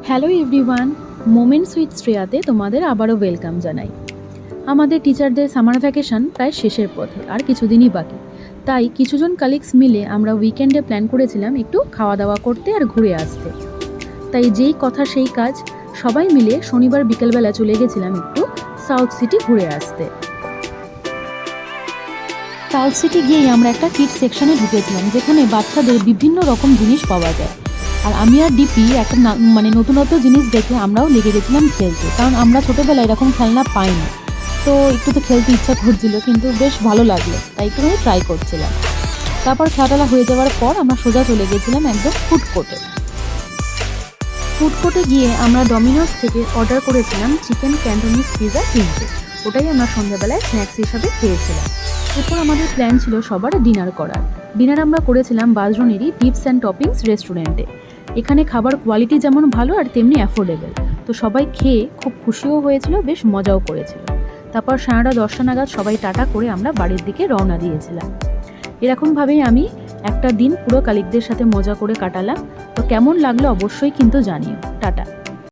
Hello everyone, moments with শ্রেয়াতে তোমাদের আবারও welcome জানাই। আমাদের টিচারদের সামার ভ্যাকেশন প্রায় শেষের পথে, আর কিছুদিনই বাকি। তাই কিছুজন কালিগস মিলে আমরা উইকেন্ডে প্ল্যান করেছিলাম একটু খাওয়া দাওয়া করতে আর ঘুরে আসতে। তাই যেই কথা সেই কাজ, সবাই মিলে শনিবার বিকেলবেলা চলে গেছিলাম একটু সাউথ সিটি ঘুরে আসতে। সাউথ সিটি গিয়েই আমরা একটা কিড সেকশনে ঢুকেছিলাম, যেখানে বাচ্চাদের বিভিন্ন রকম জিনিস পাওয়া যায়। আর আমি আর ডিপি একটা নতুনত্ব জিনিস দেখে আমরাও লেগে গেছিলাম খেলতে, কারণ আমরা ছোটোবেলায় এরকম খেলনা পাইনি। তো একটু তো খেলতে ইচ্ছা করছিল, কিন্তু বেশ ভালো লাগলো, তাই একটুখানি ট্রাই করছিলাম। তারপর খেলাটা হয়ে যাওয়ার পর আমরা সোজা চলে গেছিলাম একদম ফুড কোর্টে। ফুড কোর্টে গিয়ে আমরা ডমিনোস থেকে অর্ডার করেছিলাম চিকেন ক্যান্টোনিজ পিৎজা 3টে। ওটাই আমরা সন্ধ্যাবেলায় স্ন্যাক্স হিসাবে খেয়েছিলাম। এরপর আমাদের প্ল্যান ছিল সবার ডিনার করার। ডিনার আমরা করেছিলাম বাজরনেরই টিপস অ্যান্ড টপিংস রেস্টুরেন্টে। এখানে খাবার কোয়ালিটি যেমন ভালো আর তেমনি অ্যাফোর্ডেবল। তো সবাই খেয়ে খুব খুশিও হয়েছিল, বেশ মজাও করেছিল। তারপর 10:30 নাগাদ সবাই টাটা করে আমরা বাড়ির দিকে রওনা দিয়েছিলাম। এরকমভাবেই আমি একটা দিন পুরো কালিকদের সাথে মজা করে কাটালাম। তো কেমন লাগলো অবশ্যই কিন্তু জানিও। টাটা।